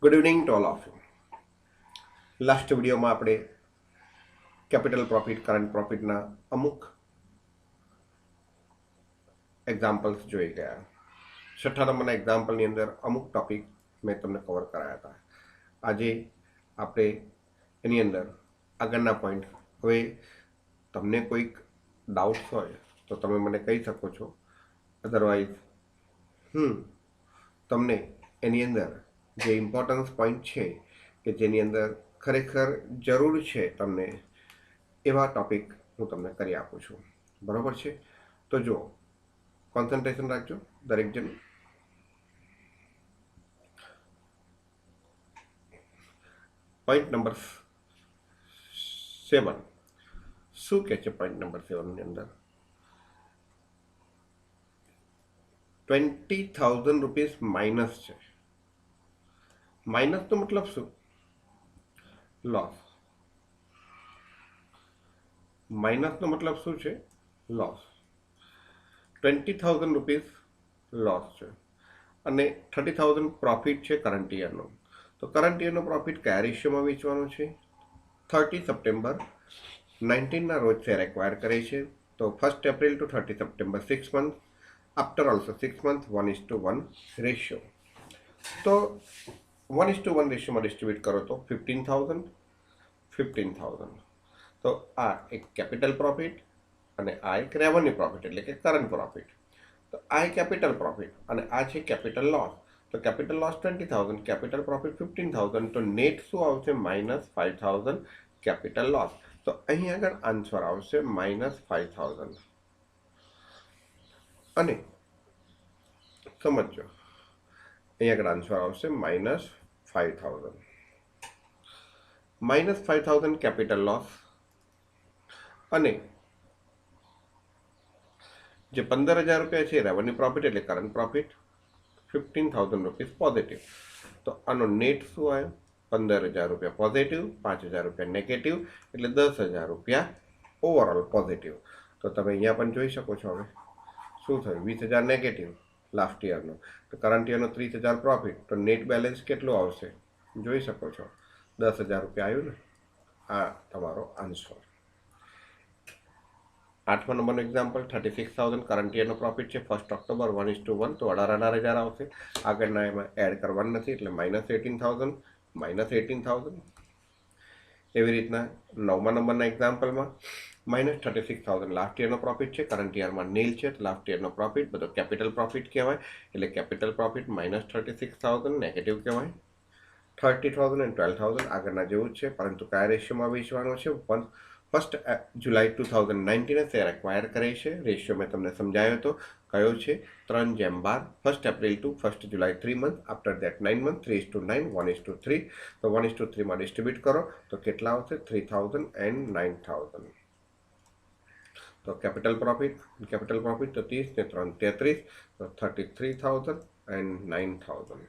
Good evening to all of you. Last વિડીયોમાં આપણે capital profit current પ્રોફિટના અમુક examples જોઈ ગયા. છઠ્ઠા નંબરના એક્ઝામ્પલની અંદર અમુક ટોપિક મેં તમને કવર કરાયા હતા. આજે આપણે એની અંદર આગળના પોઈન્ટ. હવે તમને કોઈક ડાઉટ્સ હોય તો તમે મને કહી શકો છો. અધરવાઇઝ હું તમને એની અંદર જે ઇમ્પોર્ટન્સ પોઈન્ટ છે કે જેની અંદર ખરેખર જરૂર છે તમને એવા ટોપિક હું તમને કરી આપું છું. બરાબર છે? તો જો કોન્સન્ટ્રેશન રાખજો દરેક જણ. પોઈન્ટ નંબર 7 શું કહે છે? પોઈન્ટ નંબર 7 ની અંદર 20,000 રૂપીસ માઇનસ છે. માઇનસનો મતલબ શું? લોસ. માઇનસનો મતલબ શું છે? લોસ. 20,000 રૂપીસ લોસ છે અને 30,000 પ્રોફિટ છે કરંટ યરનો. તો કરંટ યરનો પ્રોફિટ કયા રેશિયોમાં વેચવાનો છે? 30 સપ્ટેમ્બર 19ના રોજ શેર એક્વાયર કરે છે. તો 1 April to 30 September 6 month, after also 6 month, 1:1 ratio. તો 1:1 રેશિયોમાં ડિસ્ટ્રીબ્યુટ કરો તો 15,000. તો આ એક કેપિટલ પ્રોફિટ અને આ એક રેવન્યુ પ્રોફિટ એટલે કે કરંટ પ્રોફિટ. તો આ કેપિટલ પ્રોફિટ અને આ છે કેપિટલ લોસ. તો કેપિટલ લોસ 20,000, કેપિટલ પ્રોફિટ 15,000. તો નેટ શું આવશે? -5,000 કેપિટલ લોસ. તો અહીં આગળ આન્સર આવશે -5,000. અને સમજો અહીં આગળ આન્સર આવશે -5,000. -5,000 કેપિટલ લોસ અને જે 15,000 રૂપિયા છે રેવન્યુ પ્રોફિટ એટલે કરંટ પ્રોફિટ, 15,000 રૂપીસ પોઝિટિવ. તો આનો નેટ શું આવ્યો? 15,000 રૂપિયા પોઝિટિવ, 5,000 રૂપિયા નેગેટિવ, એટલે 10,000 રૂપિયા ઓવરઓલ પોઝિટિવ. તો તમે અહીંયા પણ જોઈ શકો છો. હવે શું થયું? 20,000 નેગેટિવ લાસ્ટ યરનો. તો કરંટ યરનો 30,000 પ્રોફિટ. તો નેટ બેલેન્સ કેટલું આવશે? જોઈ શકો છો 10,000 રૂપિયા આવ્યું ને. આ તમારો આન્સર. 8મા નંબરનો એક્ઝામ્પલ 36,000 કરંટ યરનો પ્રોફિટ છે. 1 ઓક્ટોબર 1:1. તો 18,000 આવશે. આગળના એમાં એડ કરવાનું નથી એટલે -18,000. એવી રીતના 9મા નંબરના એક્ઝામ્પલમાં -36,000 લાસ્ટ યરનો પ્રોફિટ છે. કરંટ યરમાં નીલ છે. લાસ્ટ યરનો પ્રોફિટ બધો કેપિટલ પ્રોફિટ કહેવાય. એટલે કેપિટલ પ્રોફિટ -36,000 નેગેટિવ કહેવાય. 30,000 અને 12,000 આગળના જેવું જ છે, પરંતુ કયા રેશિયોમાં વેચવાનો છે? 1 જુલાઈ 2019 શેર એક્વાયર કરે છે. રેશિયો મેં તમને સમજાયો હતો. કયો છે? 3:12. 1 April to 1 July 3 month, after that 9 month, 3:9, 1:3. તો 1:3માં ડિસ્ટ્રીબ્યુટ કરો તો કેટલા આવશે? 3,000 એન્ડ 9,000. તો કેપિટલ પ્રોફિટ તો 30 ને 3 33. તો 33,000 એન્ડ 9,000.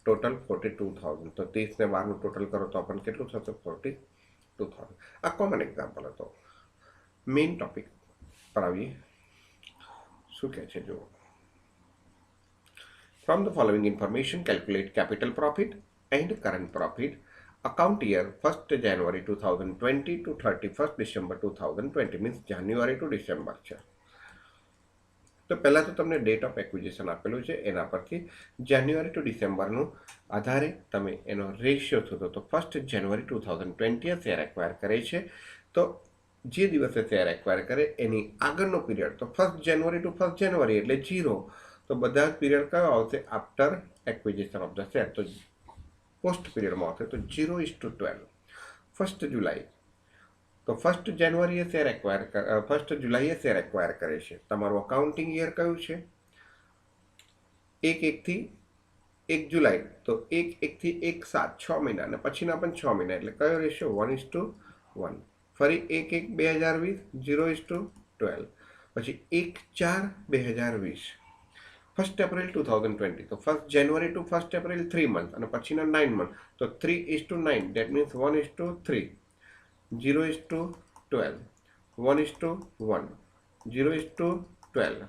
ટોટલ 42,000. તો 30 ને 12નું ટોટલ કરો તો આપણને કેટલું થશે? 42,000. આ કોમન એક્ઝામ્પલ હતો. મેઇન ટોપિક પર આવીએ. શું કહે છે જુઓ. From the following information calculate capital profit and current profit account year 1st January 2020 to 31st December 2020. Means January to December છે. તો પહેલાં તો તમને ડેટ ઓફ એક્વિઝિશન આપેલું છે, એના પરથી જાન્યુઆરી ટુ ડિસેમ્બરનું આધારે તમે એનો રેશિયો શોધો. તો 1 જાન્યુઆરી 2020 શેર એક્વાયર કરે છે. તો જે દિવસે શેર એક્વાયર કરે એની આગળનો પીરિયડ, તો 1 જાન્યુઆરી ટુ 1 જાન્યુઆરી એટલે 0. તો બધા જ પીરિયડ કયો આવશે? After acquisition of the share. તો પોસ્ટ પીરિયડમાં આવશે. તો 0:12. 1 જુલાઈ. તો 1 જાન્યુઆરીએ શેર એક્વાયર 1 જુલાઈએ શેર એક્વાયર કરે છે. તમારું અકાઉન્ટિંગ યર કયું છે? 1/1 થી 1 જુલાઈ. તો 1/1 થી 1/7 6 મહિના, અને પછીના પણ 6 મહિના. એટલે કયો રેશિયો? 1:1. ફરી 1/1/2020 0:12. પછી 1/4/2020. 1 એપ્રિલ 2020. તો 1 જાન્યુઆરી ટુ 1 એપ્રિલ 3 મંથ, અને પછીના 9 મંથ. તો 3:9. That means 1:3. 0:12. 1:1. 0:12.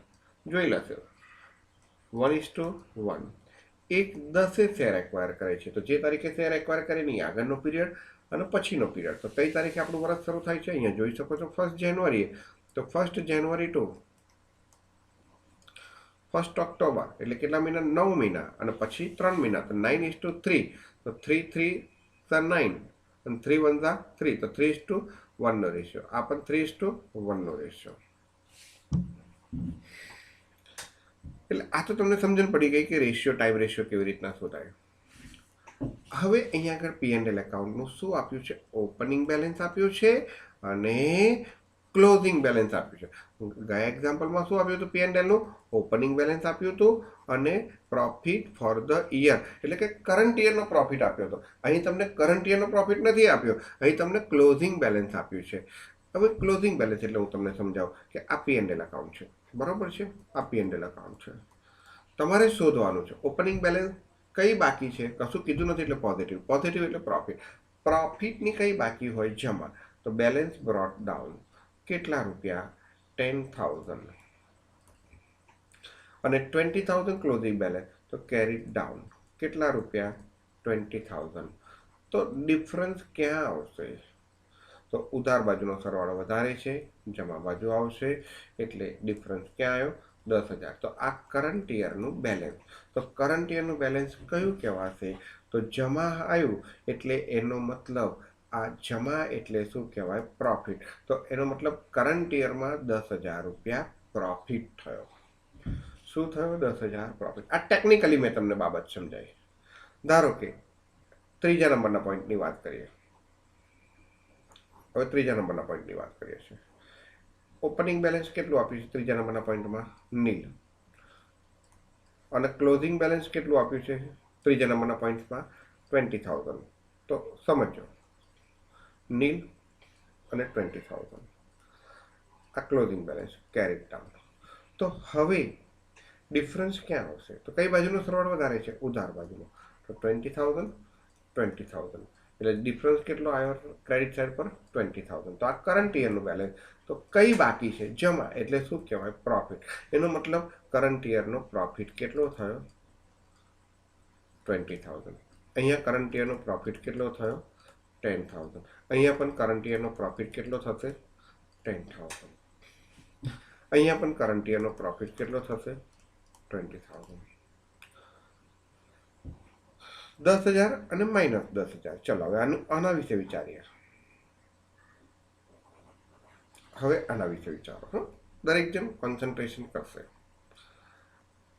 જોઈ લેશે. 1:1. એક 10 શેર એક્વાયર કરે છે. તો જે તારીખે શેર એક્વાયર કરે એની આગળનો પીરિયડ અને પછીનો પીરિયડ. તો કઈ તારીખે આપણું વર્ષ શરૂ થાય છે? અહીંયા જોઈ શકો છો 1 જાન્યુઆરી. તો 1 જાન્યુઆરી ટુ 1 ઓક્ટોબર એટલે કેટલા મહિના? 9 મહિના. અને પછી 3 મહિના, તો 9:3. તો 3 3 9 અને 3 1 3, તો 3:1 નો રેશિયો. આ પણ 3:1 નો રેશિયો. એટલે આ તો તમને સમજણ પડી ગઈ કે રેશિયો, ટાઈમ રેશિયો કેવી રીતના શોધાય. હવે અહીંયા આગળ P&L એકાઉન્ટનું શું આપ્યું છે? ઓપનિંગ બેલેન્સ આપ્યું છે અને ક્લોઝિંગ બેલેન્સ આપ્યું છે. ગયા એક્ઝામ્પલમાં શું આપ્યું હતું? P&L નું ઓપનિંગ બેલેન્સ આપ્યું હતું અને પ્રોફિટ ફોર ધ યર એટલે કે કરંટ યરનો પ્રોફિટ આપ્યો હતો. અહીં તમને કરંટ યરનો પ્રોફિટ નથી આપ્યો, અહીં તમને ક્લોઝિંગ બેલેન્સ આપ્યું છે. હવે ક્લોઝિંગ બેલેન્સ એટલે હું તમને સમજાવું કે આ P&L એકાઉન્ટ છે, બરોબર છે? આ P&L એકાઉન્ટ છે. તમારે શોધવાનું છે ઓપનિંગ બેલેન્સ કઈ બાકી છે. કશું કીધું નથી એટલે પોઝિટિવ. પોઝિટિવ એટલે પ્રોફિટ. પ્રોફિટની કઈ બાકી હોય? જમા. તો બેલેન્સ બ્રોટ ડાઉન. કેટલા રૂપિયા? 10,000. અને 20,000 ક્લોઝિંગ બેલેન્સ, તો કેરીડ ડાઉન. કેટલા રૂપિયા? 20,000. તો ડિફરન્સ ક્યાં આવશે? તો ઉધાર બાજુનો સરવાળો વધારે છે, જમા બાજુ આવશે, એટલે ડિફરન્સ ક્યાં આવ્યો? 10,000. તો આ કરંટ યરનું બેલેન્સ. તો કરંટ યરનું બેલેન્સ કયું કહેવાશે? તો જમા આવ્યું એટલે એનો મતલબ આ જમા એટલે શું કહેવાય? પ્રોફિટ. તો એનો મતલબ કરંટ યરમાં 10,000 રૂપિયા પ્રોફિટ થયો. શું થયો? 10,000 પ્રોફિટ. આ ટેકનિકલી મેં તમને બાબત સમજાવી. ધારો કે ત્રીજા નંબરના પોઈન્ટની વાત કરીએ. હવે ત્રીજા નંબરના પોઈન્ટની વાત કરીએ છીએ. ઓપનિંગ બેલેન્સ કેટલું આપ્યું છે ત્રીજા નંબરના પોઈન્ટમાં? નીલ. અને ક્લોઝિંગ બેલેન્સ કેટલું આપ્યું છે ત્રીજા નંબરના પોઈન્ટમાં? 20,000. તો સમજો, નીલ અને 20,000. આ ક્લોઝિંગ બેલેન્સ કેરીડ ડાઉન. તો હવે ડિફરન્સ ક્યાં આવશે? તો કઈ બાજુનો સરવાળો વધારે છે? ઉધાર બાજુનો. તો 20,000 20,000 એટલે ડિફરન્સ કેટલો આવ્યો ક્રેડિટ સાઇડ પર? 20,000. તો આ કરંટ યરનું બેલેન્સ. તો કઈ બાકી છે? જમા એટલે શું કહેવાય? પ્રોફિટ. એનો મતલબ કરંટ યરનો પ્રોફિટ કેટલો થયો? 20,000. અહીંયા કરંટ યરનો પ્રોફિટ કેટલો થયો? 10,000. અહીંયા પણ કરંટ યરનો પ્રોફિટ કેટલો થશે? 10,000. અહીંયા પણ કરંટ યરનો પ્રોફિટ કેટલો થશે? 20,000. 10,000 અને માઇનસ 10,000. ચલો હવે આના વિશે વિચારીએ. હવે આના વિશે વિચારો. દરેક જણ કોન્સન્ટ્રેશન કરશે.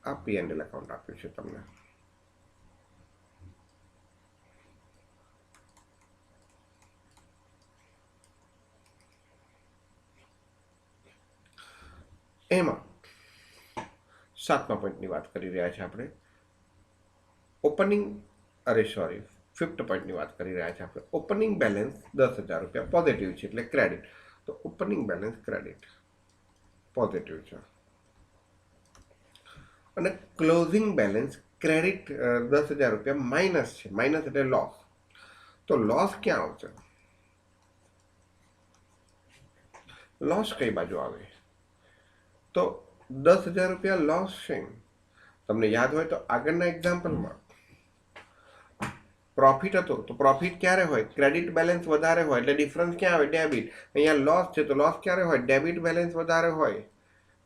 આ P&L એકાઉન્ટ આપ્યું છે તમને. એમાં 7મા પોઈન્ટની વાત કરી રહ્યા છે આપણે. ઓપનિંગ 5th પોઈન્ટની વાત કરી રહ્યા છે આપણે. ઓપનિંગ બેલેન્સ 10,000 રૂપિયા પોઝિટિવ છે એટલે ક્રેડિટ. તો ઓપનિંગ બેલેન્સ ક્રેડિટ પોઝિટિવ છે. અને ક્લોઝિંગ બેલેન્સ ક્રેડિટ 10,000 રૂપિયા માઇનસ છે. માઇનસ એટલે લોસ. તો લોસ ક્યાં આવશે? લોસ કઈ બાજુ આવે? તો 10,000 રૂપિયા લોસ છે. તમને યાદ હોય તો આગળના એક્ઝામ્પલમાં પ્રોફિટ હતો. તો પ્રોફિટ ક્યારે હોય? ક્રેડિટ બેલેન્સ વધારે હોય એટલે ડિફરન્સ ક્યાં આવે? ડેબિટ. અહીંયા લોસ છે તો લોસ ક્યારે હોય? ડેબિટ બેલેન્સ વધારે હોય.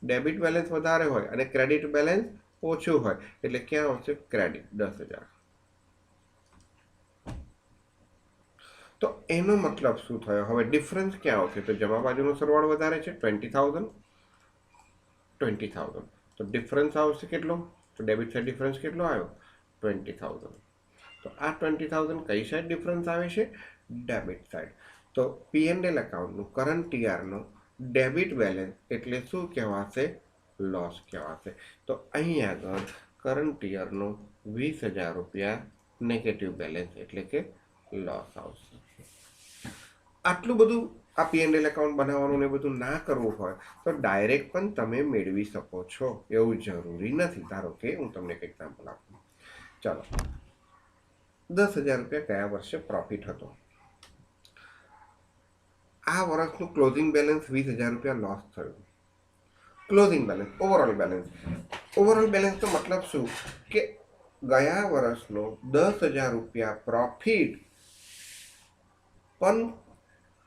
ડેબિટ બેલેન્સ વધારે હોય અને ક્રેડિટ બેલેન્સ ઓછું હોય એટલે ક્યાં આવશે? ક્રેડિટ 10,000. તો એનો મતલબ શું થયો? હવે ડિફરન્સ ક્યાં આવશે? તો જમા બાજુનો સરવાળો વધારે છે 20,000. તો ડિફરન્સ આવશે કેટલો? તો ડેબિટ સાઇડ ડિફરન્સ કેટલો આવ્યો? 20,000. તો આ 20,000 કઈ સાઈડ ડિફરન્સ આવે છે? Debit side. તો P&L એકાઉન્ટનું કરંટ યરનો ડેબિટ બેલેન્સ એટલે શું કહેવાશે? લોસ કહેવાશે. તો અહીં આગળ કરંટ યરનો 20,000 રૂપિયા નેગેટિવ બેલેન્સ એટલે કે લોસ આવશે. આટલું બધું આ P&L એકાઉન્ટ બનાવવાનું ને બધું ના કરવું હોય તો ડાયરેક્ટ પણ તમે મેળવી શકો છો, એવું જરૂરી નથી. ધારો કે હું તમને એક એક્ઝામ્પલ આપું. ચાલો, 10,000 રૂપિયા કયા વર્ષે પ્રોફિટ હતો? આ વર્ષનું ક્લોઝિંગ બેલેન્સ 20,000 રૂપિયા લોસ થયું. Closing balance, overall balance. Overall બેલેન્સનો મતલબ શું? કે ગયા વર્ષનો 10,000 રૂપિયા પ્રોફિટ પણ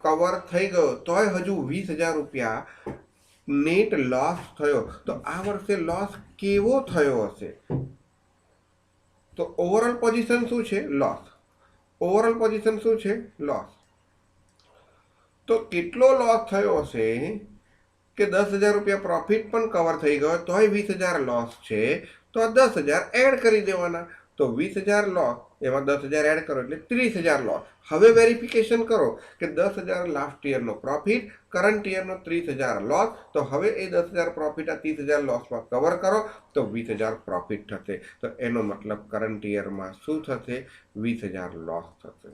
કવર થઈ ગયો તોય હજુ 20,000 રૂપિયા નેટ લોસ થયો, તો આ વર્ષે લોસ કેવો થયો હશે? તો ઓવરઓલ પોઝિશન શું છે? લોસ. ઓવરઓલ પોઝિશન શું છે? લોસ. તો કેટલો લોસ થયો હશે કે 10,000 રૂપિયા પ્રોફિટ પણ કવર થઈ ગયો તોય 20,000 લોસ છે, તો આ 10,000 એડ કરી દેવાના. તો 20,000 લોસ, એમાં 10,000 એડ કરો એટલે 30,000 લોસ. હવે વેરિફિકેશન કરો કે 10,000 લાસ્ટ યરનો પ્રોફિટ, કરંટ યરનો 30,000 લોસ. તો હવે એ 10,000 પ્રોફિટ આ 30,000 લોસમાં કવર કરો તો 20,000 પ્રોફિટ થશે. તો એનો મતલબ કરંટ યરમાં શું થશે? 20,000 લોસ થશે,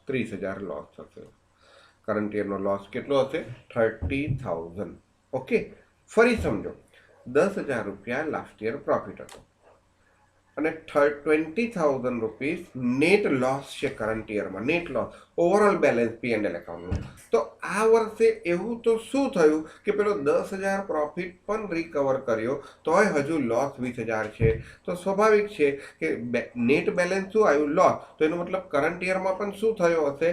30,000 લોસ થશે. કરંટ યરનો લોસ કેટલો હશે? 30,000. ઓકે, ફરી સમજો. 10,000 રૂપિયા લાસ્ટ યર પ્રોફિટ હતો અને 20,000 રૂપીસ નેટ લોસ છે કરંટ યરમાં. Net loss, overall balance P&L એકાઉન્ટનું. તો આ વર્ષે એવું તો શું થયું કે પેલો 10,000 પ્રોફિટ પણ રિકવર કર્યો તોય હજુ લોસ 20,000 છે. તો સ્વાભાવિક છે કે નેટ બેલેન્સ શું આવ્યું? લોસ. તો એનો મતલબ કરંટ યરમાં પણ શું થયો હશે?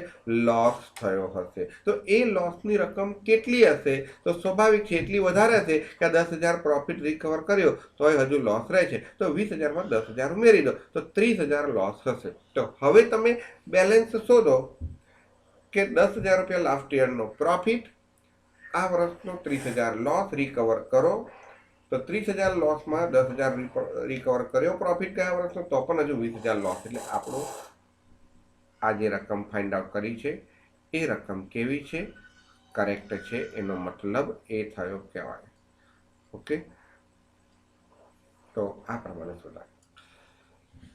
લોસ થયો હશે. તો એ લોસની રકમ કેટલી હશે? તો સ્વાભાવિક છે એટલી વધારે હશે કે આ 10,000 પ્રોફિટ રિકવર કર્યો તોય હજુ લોસ રહે છે. તો 20,000માં 10,000 ઉમેરી દો તો 30,000 લોસ થશે. તો હવે તમે બેલેન્સ શોધો કે 10,000 રૂપિયા લાસ્ટ યરનો પ્રોફિટ, આ વર્ષનો 30,000 લોસ રિકવર કરો. તો 30,000 લોસમાં 10,000 રિકવર કર્યો પ્રોફિટ ગયા વર્ષનો, તો પણ હજુ 20,000 લોસ. એટલે આપણું આ જે રકમ ફાઇન્ડ આઉટ કરી છે એ રકમ કેવી છે? કરેક્ટ છે. એનો મતલબ એ થયો કહેવાય. ઓકે, તો આ પ્રમાણે શોધાય.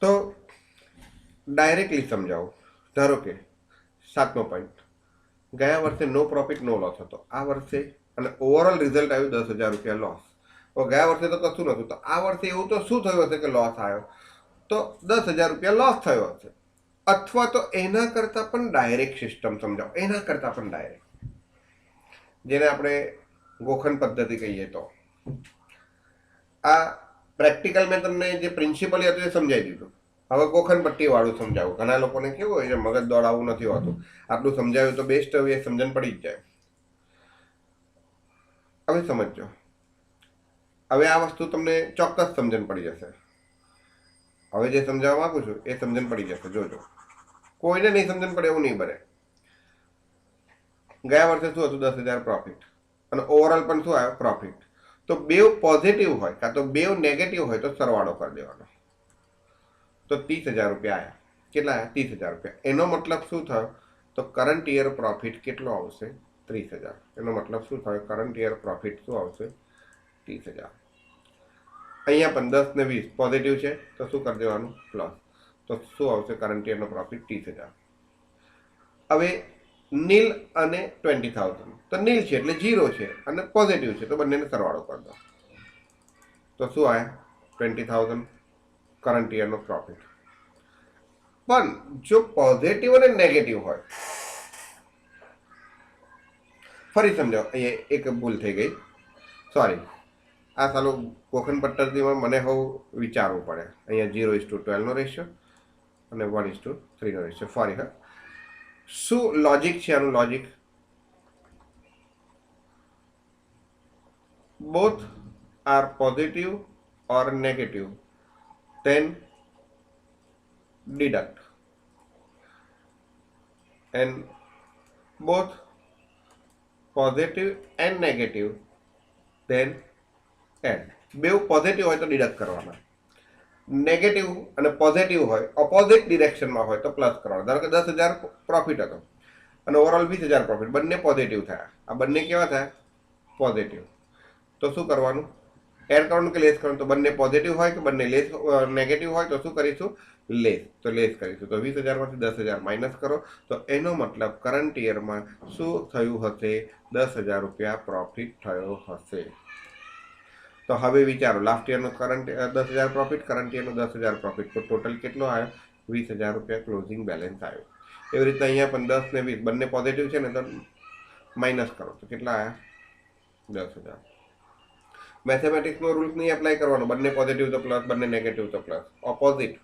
તો ડાયરેક્ટલી સમજાવું. ધારો કે 7મો પોઈન્ટ, ગયા વર્ષે નો પ્રોફિટ નો લોસ હતો, આ વર્ષે અને ઓવરઓલ રિઝલ્ટ આવ્યું 10,000 રૂપિયા લોસ. તો ગયા વર્ષે તો કશું નહોતું, તો આ વર્ષે એવું તો શું થયું હશે કે લોસ આવ્યો? તો 10,000 રૂપિયા લોસ થયો હશે. અથવા તો એના કરતાં પણ ડાયરેક્ટ સિસ્ટમ સમજાવો, એના કરતાં પણ ડાયરેક્ટ, જેને આપણે ગોખણ પદ્ધતિ કહીએ. તો આ પ્રેક્ટિકલ મેં તમને જે પ્રિન્સિપલ હતું એ સમજાવી દીધું. હવે ગોખણ પટ્ટી વાળું સમજાવું. ઘણા લોકોને કેવું હોય છે મગજ દોડાવવું નથી હોતું. આટલું સમજાવ્યું તો બેસ્ટ, હવે સમજણ પડી જ જાય. હવે સમજો, હવે આ વસ્તુ તમને ચોક્કસ સમજણ પડી જશે. હવે જે સમજાવવા માંગુ છું એ સમજણ પડી જશે. જોજો, કોઈને નહીં સમજણ પડે એવું નહીં બને. ગયા વર્ષે શું હતું? 10,000 પ્રોફિટ અને ઓવરઓલ પણ શું આવ્યો? પ્રોફિટ. તો બેવ પોઝિટિવ હોય કાં તો બેવ નેગેટિવ હોય તો સરવાળો કરી દેવાનો. તો 30,000 રૂપિયા આવ્યા. કેટલા આવ્યા? 30,000 રૂપિયા. એનો મતલબ શું થયો? તો કરંટ યર પ્રોફિટ કેટલો આવશે? 30,000. એનો મતલબ શું થયો? કરંટ યર પ્રોફિટ શું આવશે? 30,000. અહીંયા પણ 10 ને 20 પોઝિટિવ છે તો શું કરી દેવાનું? પ્લસ. તો શું આવશે? કરંટ યરનો પ્રોફિટ 30,000. હવે નીલ અને 20,000, તો નીલ છે એટલે 0 છે અને પોઝિટિવ છે તો બંનેને સરવાળો કરી દો. તો શું આવ્યા? 20,000 કરંટ યરનો પ્રોફિટ. પણ જો પોઝિટિવ અને નેગેટિવ હોય, ફરી સમજાવો. અહીંયા એક ભૂલ થઈ ગઈ, સોરી. આ સાલો ગોખણ પદ્ધતિમાં મને હવે વિચારવું પડે. અહીંયા 0:12 નો રેશિયો અને 1:3 નો રેશિયો. ફરી હા, શું લોજિક છે આનું? Logic, both are positive or negative, then deduct, and both positive and negative then add. બેવ પોઝિટિવ હોય તો ડિડક્ટ કરવાના, નેગેટિવ અને પોઝિટિવ હોય ઓપોઝિટ ડિરેક્શનમાં હોય તો પ્લસ કરવાના. ધારો કે 10,000 પ્રોફિટ હતો અને ઓવરઓલ 20,000 પ્રોફિટ, બંને પોઝિટિવ થયા. આ બંને કેવા થયા? પોઝિટિવ. તો શું કરવાનું? એડ કરવાનું કે લેસ કરવાનું? તો બંને પોઝિટિવ હોય કે બંને લેસ નેગેટિવ હોય તો શું કરીશું? લેસ. તો લેસ કરીશું. તો 20,000માંથી 10,000 માઇનસ કરો. તો એનો મતલબ કરંટ યરમાં શું થયું હશે? 10,000 રૂપિયા પ્રોફિટ થયો હશે. તો હવે વિચારો, લાસ્ટ યરનો કરંટ 10,000 પ્રોફિટ, કરંટ યરનો 10,000 પ્રોફિટ, તો ટોટલ કેટલો આવ્યો? 20,000 રૂપિયા ક્લોઝિંગ બેલેન્સ આવ્યો. એવી રીતના અહીંયા પણ 10 ને 20 બંને પોઝિટિવ છે ને, તો માઇનસ કરો તો કેટલા આવ્યા? 10,000. મેથેમેટિક્સનો રૂલ્સ નહીં એપ્લાય કરવાનો, બંને પોઝિટિવ તો પ્લસ, બંને નેગેટિવ તો પ્લસ. ઓપોઝિટ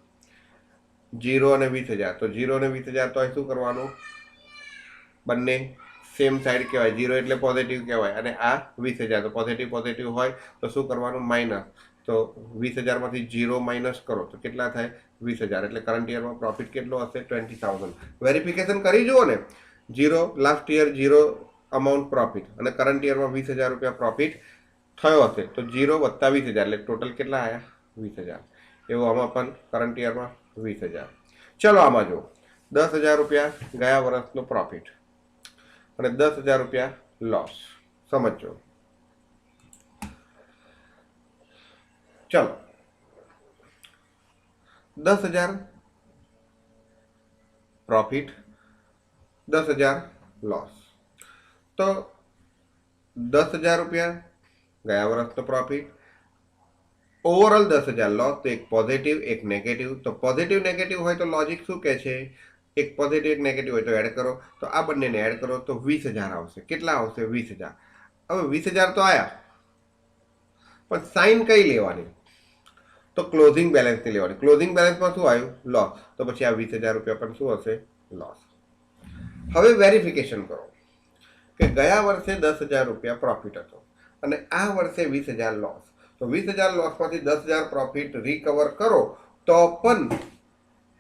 0 અને 20,000, તો 0 અને 20,000 તો અહીં શું કરવાનું, બંને સેમ સાઈડ કહેવાય. 0 એટલે પોઝિટિવ કહેવાય અને આ 20,000 તો પોઝિટિવ પોઝિટિવ હોય તો શું કરવાનું, માઇનસ. તો 20,000 માંથી 0 માઇનસ કરો તો કેટલા થાય, 20,000. એટલે કરંટ યરમાં પ્રોફિટ કેટલો હશે, 20,000. વેરિફિકેશન કરી જુઓ ને, 0 લાસ્ટ યર 0 અમાઉન્ટ પ્રોફિટ અને કરંટ યરમાં 20,000 રૂપિયા પ્રોફિટ થયો હશે તો 0 વત્તા 20,000 એટલે ટોટલ કેટલા આવ્યા, 20,000. એવું આમાં પણ કરંટ યરમાં 20,000. ચલો આમાં જુઓ, 10,000 રૂપિયા ગયા વર્ષનો પ્રોફિટ અને 10,000 રૂપિયા લોસ. સમજો. ચલો 10,000 પ્રોફિટ, 10,000 લોસ. તો 10,000 રૂપિયા ગયા વર્ષનો પ્રોફિટ, ઓવરઓલ 10,000 લોસ. તો એક પોઝિટિવ એક નેગેટિવ. તો પોઝિટિવ નેગેટિવ હોય તો લોજિક શું કહે છે, એક પોઝિટિવ એક નેગેટિવ હોય તો એડ કરો. તો આ બંનેને એડ કરો તો 20,000 આવશે. કેટલા આવશે, 20,000. હવે 20,000 તો આવ્યા, પણ સાઇન કઈ લેવાની, તો ક્લોઝિંગ બેલેન્સની લેવાની. ક્લોઝિંગ બેલેન્સમાં શું આવ્યું, લોસ. તો પછી આ 20,000 રૂપિયા પણ શું હશે, લોસ. હવે વેરિફિકેશન કરો કે ગયા વર્ષે 10,000 રૂપિયા પ્રોફિટ હતો અને આ વર્ષે 20,000 લોસ. તો 20,000 લોસમાંથી 10,000 પ્રોફિટ રિકવર કરો તો પણ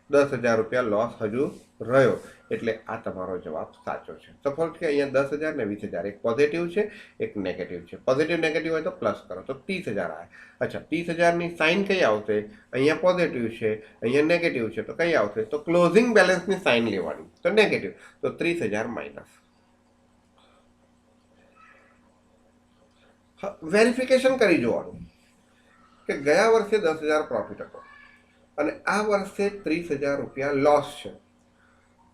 10,000 રૂપિયા લોસ હજુ રહ્યો. એટલે આ તમારો જવાબ સાચો છે. સપોઝ કે અહીંયા 10,000 ને 20,000, એક પોઝિટિવ છે એક નેગેટિવ છે. પોઝિટિવ નેગેટિવ હોય તો પ્લસ કરો તો 30,000 આવે. અચ્છા, 30,000ની સાઇન કઈ આવશે, અહીંયા પોઝિટિવ છે અહીંયા નેગેટિવ છે તો કઈ આવશે, તો ક્લોઝિંગ બેલેન્સની સાઇન લેવાની, તો નેગેટિવ. તો 30,000 માઇનસ. વેરિફિકેશન કરી જોવાનું કે ગયા વર્ષે 10,000 પ્રોફિટ હતો અને આ વર્ષે 30,000 રૂપિયા લોસ છે.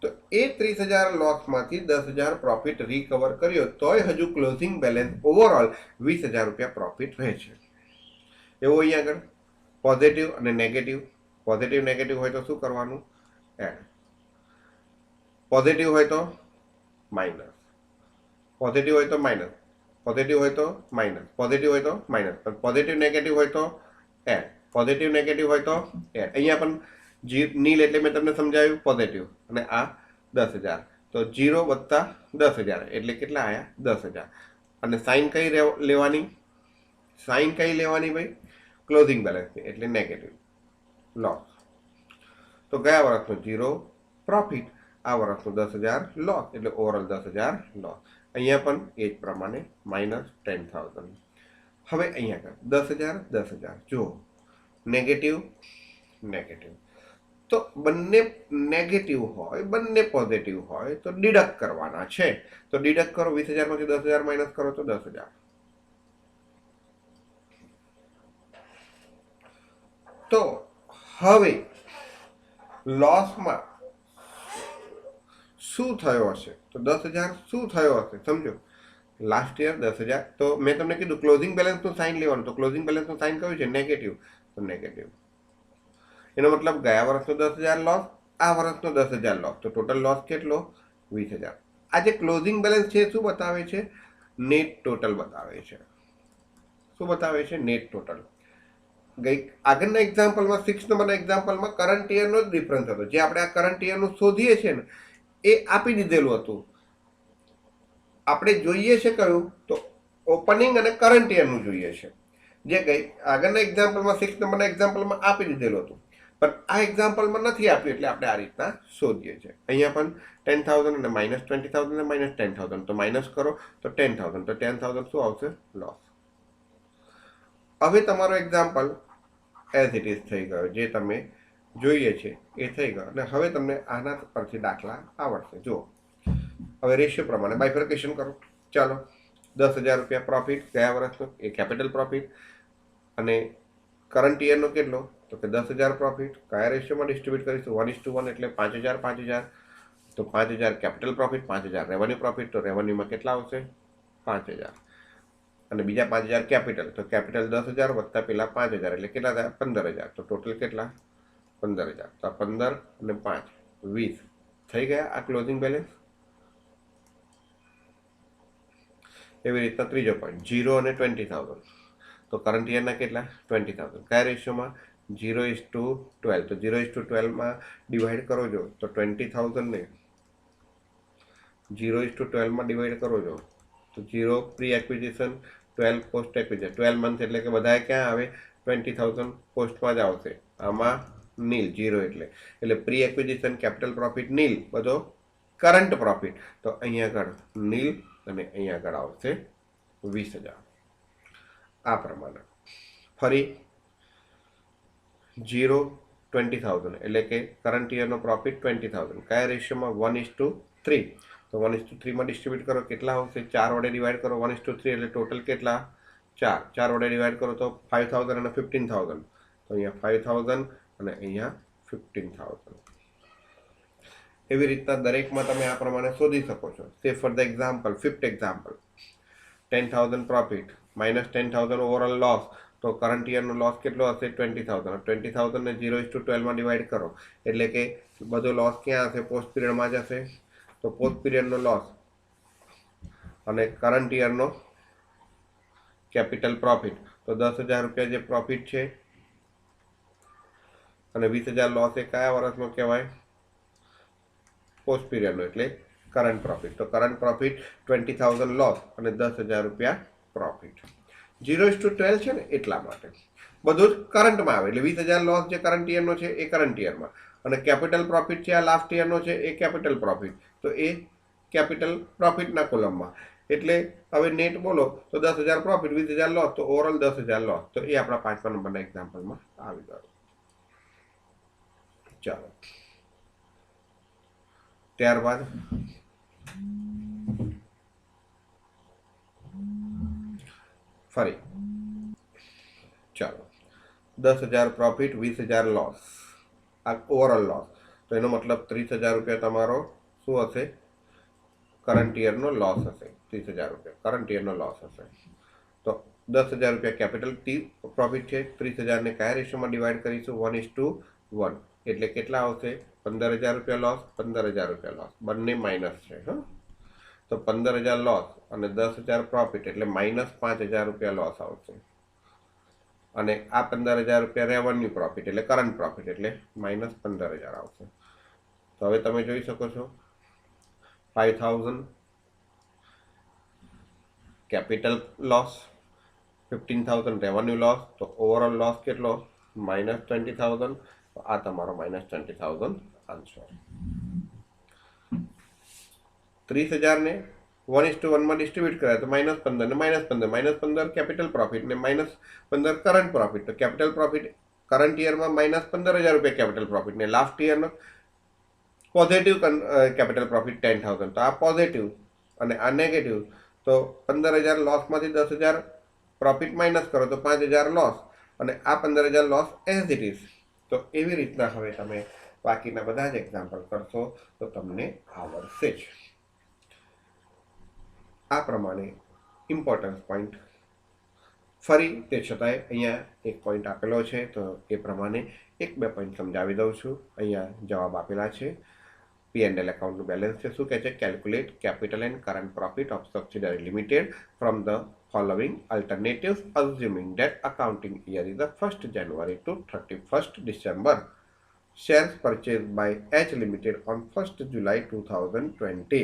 તો એ 30,000 લોસમાંથી 10,000 પ્રોફિટ રિકવર કર્યો તોય હજુ ક્લોઝિંગ બેલેન્સ ઓવરઓલ 20,000 રૂપિયા પ્રોફિટ રહે છે. એવું અહીંયા આગળ પોઝિટિવ અને નેગેટિવ. પોઝિટિવ નેગેટિવ હોય તો શું કરવાનું, એડ. પોઝિટિવ હોય તો માઇનસ, પોઝિટિવ હોય તો માઇનસ, પોઝિટિવ હોય તો માઇનસ, પોઝિટિવ હોય તો માઇનસ, પોઝિટિવ નેગેટિવ હોય તો એડ, પોઝિટિવ નેગેટિવ હોય તો એડ. અહીંયા પણ નીલ એટલે મેં તમને સમજાવ્યું પોઝિટિવ અને આ 10,000. તો 0 વત્તા 10,000 એટલે કેટલા આવ્યા, 10,000. અને સાઇન કઈ લેવાની, સાઇન કઈ લેવાની ભાઈ, ક્લોઝિંગ બેલેન્સની એટલે નેગેટિવ, લોસ. તો ગયા વર્ષનો 0 પ્રોફિટ, આ વર્ષનો 10,000 લોસ એટલે ઓવરઓલ 10,000 લોસ. અહીંયા પણ એ જ પ્રમાણે માઇનસ 10,000. હવે અહીંયા આગળ 10,000 10,000 જુઓ, નેગેટિવ નેગેટિવ. તો બંને નેગેટિવ હોય બંને પોઝિટિવ હોય તો ડિડક્ટ કરવાના છે. તો ડિડક્ટ કરો, 20,000 માંથી 10,000 માઇનસ કરો તો 10,000. તો હવે લોસમાં શું થયો હશે, તો 10,000 શું થયો હશે સમજો. લાસ્ટ યર 10,000, તો મેં તમને કીધું ક્લોઝિંગ બેલેન્સનું સાઇન લેવાનું. તો ક્લોઝિંગ બેલેન્સનું સાઇન કયું છે, નેગેટિવ. તો નેગેટિવ એનો મતલબ ગયા વર્ષનો 10,000 લોસ, આ વર્ષનો 10,000 લોસ. તો ટોટલ લોસ કેટલો, 20,000. આ જે ક્લોઝિંગ બેલેન્સ છે શું બતાવે છે, નેટ ટોટલ બતાવે છે. શું બતાવે છે, નેટ ટોટલ. આગળના એક્ઝામ્પલમાં 6 નંબરના એક્ઝામ્પલમાં કરંટ યરનો જ ડિફરન્સ હતો. જે આપણે આ કરંટ યરનું શોધીએ છીએ ને એ આપી દીધેલું હતું. આપણે જોઈએ છે કયું, તો ઓપનિંગ અને કરંટ યરનું જોઈએ છે. જે આગળના એક્ઝામ્પલમાં 6 નંબરના એક્ઝામ્પલમાં આપી દીધેલું હતું, પણ આ એક્ઝામ્પલમાં નથી આપ્યું એટલે આપણે આ રીતના શોધીએ છીએ. અહીંયા પણ 10,000 અને માઇનસ 20,000 અને માઇનસ 10,000. તો માઇનસ કરો તો 10,000. તો 10,000 શું આવશે, લોસ. હવે તમારો એક્ઝામ્પલ એઝ ઇટ ઇઝ થઈ ગયો, જે તમે જોઈએ છે એ થઈ ગયો. અને હવે તમને આના પરથી દાખલા આવડશે. જુઓ, હવે રેશિયો પ્રમાણે બાયફર્કેશન કરો. ચાલો, 10,000 રૂપિયા પ્રોફિટ ગયા વર્ષનો, એ કેપિટલ પ્રોફિટ. અને કરંટ યરનો કેટલો, તો કે 10,000 પ્રોફિટ. કયા રેશિયોમાં ડિસ્ટ્રીબ્યુટ કરીશું, 1:1 એટલે 5,000 5,000. તો 5,000 કેપિટલ પ્રોફિટ, 5,000 રેવન્યુ પ્રોફિટ. તો રેવન્યુમાં કેટલા આવશે, 5,000. અને બીજા 5,000 કેપિટલ. તો કેપિટલ 10,000 વત્તા પેલા 5,000 એટલે કેટલા થયા, 15,000. તો ટોટલ કેટલા, 15,000. તો 15 અને 5 20 થઈ ગયા આ ક્લોઝિંગ બેલેન્સ. એવી રીતના ત્રીજો પોઈન્ટ, 0 અને 20,000. તો કરંટ યરના કેટલા 20,000. કયા રેશિયોમાં 0:12. તો 0:12 ડિવાઈડ કરો છો તો 20,000 0:12 ડિવાઈડ કરો છો તો 0 pre acquisition 12 post acquisition 12 month એટલે કે બધા ક્યાં આવે 20,000 પોસ્ટમાં જ આવશે. આમાં નીલ 0 એટલે પ્રી એક્વિઝિશન કેપિટલ પ્રોફિટ નીલ, બધો કરંટ પ્રોફિટ. તો અહીંયા આગળ નીલ અને અહીંયા આગળ આવશે 20,000. આ પ્રમાણે ફરી 0:20,000 એટલે કે કરંટ યરનો પ્રોફિટ 20,000. કયા રેશિયોમાં 1:3. તો 1:3 ડિસ્ટ્રીબ્યુટ કરો કેટલા આવશે 4 વડે ડિવાઈડ કરો 1:3 એટલે ટોટલ કેટલા 4 વડે ડિવાઈડ કરો તો 5,000 અને 15,000. તો અહીંયા 5,000 અને અહીંયા 15,000. એવી રીતના દરેકમાં તમે આ પ્રમાણે શોધી શકો છો. સે for the example, fifth example, 10,000 profit minus 10,000 overall loss. તો કરંટ યરનો લોસ કેટલો હશે 20,000. 20,000 ને 0:12 ડિવાઈડ કરો એટલે કે બધો લોસ ક્યાં હશે પોસ્ટ પીરિયડમાં જ હશે. તો પોસ્ટ પીરિયડનો લોસ અને કરંટ યરનો કેપિટલ પ્રોફિટ. તો 10,000 રૂપિયા જે પ્રોફિટ છે અને 20,000 લોસ એ કયા વર્ષનો કહેવાય પોસ્ટ પીરિયડનો એટલે કરંટ પ્રોફિટ. તો કરંટ પ્રોફિટ 20,000 લોસ અને 10,000 રૂપિયા પ્રોફિટ. 0:12 છે ને એટલા માટે બધું જ કરંટમાં આવે એટલે 20,000 લોસ જે કરંટ યરનો છે એ કરંટ યરમાં અને કેપિટલ પ્રોફિટ છે આ લાસ્ટ યરનો છે એ કેપિટલ પ્રોફિટ. તો એ કેપિટલ પ્રોફિટના કોલમમાં એટલે હવે નેટ બોલો તો 10,000 પ્રોફિટ 20,000 લોસ તો ઓવરઓલ 10,000 લોસ. તો એ આપણા 5મા નંબરના એક્ઝામ્પલમાં આવી ગયો. ચાલો ત્યારબાદ ફરી ચાલો 10,000 પ્રોફિટ 20,000 લોસ આ ઓવરઓલ લોસ. તો એનો મતલબ 30,000 રૂપિયા તમારો શું હશે કરંટ યરનો લોસ હશે. 30,000 રૂપિયા કરંટ યરનો લોસ હશે. તો 10,000 રૂપિયા કેપિટલ પ્રોફિટ છે. 30,000 ને કયા રેશિયોમાં ડિવાઈડ કરીશું 1:1 એટલે કેટલા આવશે 15,000 રૂપિયા લોસ 15,000 રૂપિયા લોસ બંને માઇનસ છે. તો 15,000 લોસ અને 10,000 પ્રોફિટ એટલે -5,000 રૂપિયા લોસ આવશે અને આ 15,000 રૂપિયા રેવન્યુ પ્રોફિટ એટલે કરંટ પ્રોફિટ એટલે -15,000 આવશે. તો હવે તમે જોઈ શકો છો 5,000 કેપિટલ લોસ 15,000 રેવન્યુ લોસ. તો ઓવરઓલ લોસ કેટલો -20,000. તો આ તમારો -20,000 આન્સર. 30,000 ને 1:1 ડિસ્ટ્રીબ્યુટ કર્યા તો -15 ને -15 કેપિટલ પ્રોફિટ ને -15 કરંટ પ્રોફિટ. તો કેપિટલ પ્રોફિટ કરંટ યરમાં -15,000 રૂપિયા કેપિટલ પ્રોફિટ ને લાસ્ટ યરનો પોઝિટિવ કેપિટલ પ્રોફિટ 10,000. તો આ પોઝિટિવ અને આ નેગેટિવ. તો 15,000 લોસમાંથી 10,000 પ્રોફિટ માઇનસ કરો તો 5,000 લોસ અને આ 15,000 લોસ એઝ ઇટ ઇઝ. તો એવી રીતના હવે તમે બાકીના બધા જ એક્ઝામ્પલ કરશો તો તમને આવડશે જ. આ પ્રમાણે ઇમ્પોર્ટન્સ પોઈન્ટ ફરી તે છતાંય અહીંયા એક પોઈન્ટ આપેલો છે તો એ પ્રમાણે 1-2 પોઈન્ટ સમજાવી દઉં છું. અહીંયા જવાબ આપેલા છે. P&L એકાઉન્ટનું બેલેન્સ છે. શું કહે છે calculate capital and current profit of subsidiary limited from the following alternatives assuming that accounting year is the 1st January to 31st December. Shares purchased by H Limited on 1st July 2020.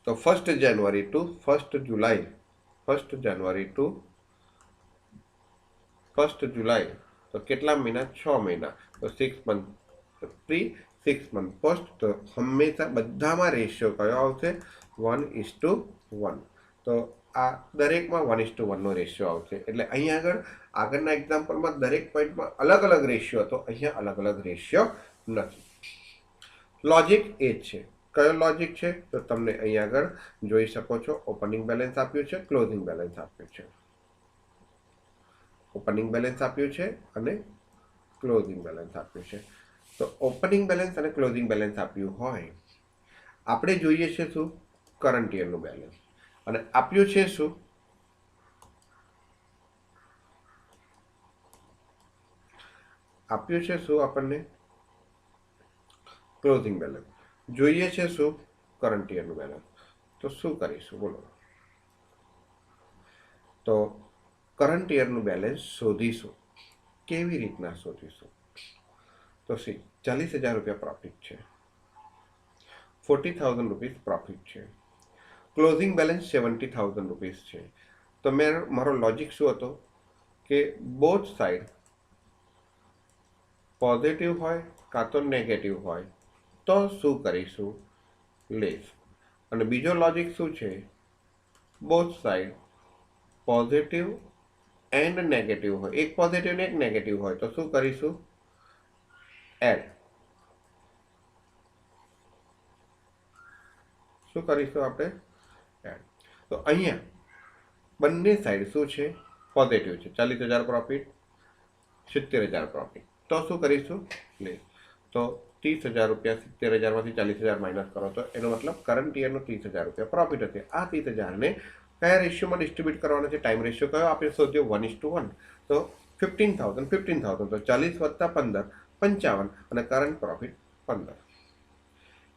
So 1st January to 1st July. 1st January to 1st July. તો કેટલા મહિના 6 મહિના. તો 6 month pre 6 month post. તો હંમેશા બધામાં ratio કયો આવશે 1:1. તો આ દરેકમાં 1:1 રેશિયો આવશે. એટલે અહીંયા આગળના એક્ઝામ્પલમાં દરેક પોઈન્ટમાં અલગ અલગ રેશિયો હતો. અહીંયા અલગ અલગ રેશિયો નથી. લોજિક એ જ છે. કયો લોજિક છે તો તમને અહીંયા આગળ જોઈ શકો છો. ઓપનિંગ બેલેન્સ આપ્યું છે, ક્લોઝિંગ બેલેન્સ આપ્યું છે. ઓપનિંગ બેલેન્સ આપ્યું છે અને ક્લોઝિંગ બેલેન્સ આપ્યું છે. તો ઓપનિંગ બેલેન્સ અને ક્લોઝિંગ બેલેન્સ આપ્યું હોય આપણે જોઈએ છે શું કરંટ યરનું બેલેન્સ અને આપ્યું છે શું આપણને ક્લોઝિંગ બેલેન્સ. જોઈએ છે શું કરંટ યરનું બેલેન્સ. તો શું કરીશું બોલો. તો કરંટ યરનું બેલેન્સ શોધીશું. કેવી રીતના શોધીશું? તો સી 40,000 રૂપિયા પ્રોફિટ છે, 40,000 રૂપીસ પ્રોફિટ છે, ક્લોઝિંગ બેલેન્સ 70,000 રૂપીસ છે. તો મારો લોજિક શું હતો કે બોથ સાઈડ પોઝિટિવ હોય કાં તો નેગેટિવ હોય તો શું કરીશું? લેસ. અને બીજો લોજિક શું છે? Both side positive and negative હોય, એક પોઝિટિવ ને એક નેગેટિવ હોય તો શું કરીશું? એડ. શું કરીશું આપણે? એડ. તો અહીંયા બંને સાઈડ શું છે? પોઝિટિવ છે. 40,000 પ્રોફિટ, 70,000 પ્રોફિટ. તો શું કરીશું? લેસ. તો 30,000 રૂપિયા 70,000માંથી 40,000 માઇનસ કરો તો એનો મતલબ કરંટ યરનો 30,000 રૂપિયા પ્રોફિટ હશે. આ 30,000ને કયા રેશિયોમાં ડિસ્ટ્રીબ્યુટ કરવાનો છે? ટાઈમ રેશિયો કયો આપણે શોધ્યો? 1:1. તો 15,000 તો 40 વત્તા 15 55 અને કરંટ પ્રોફિટ 15.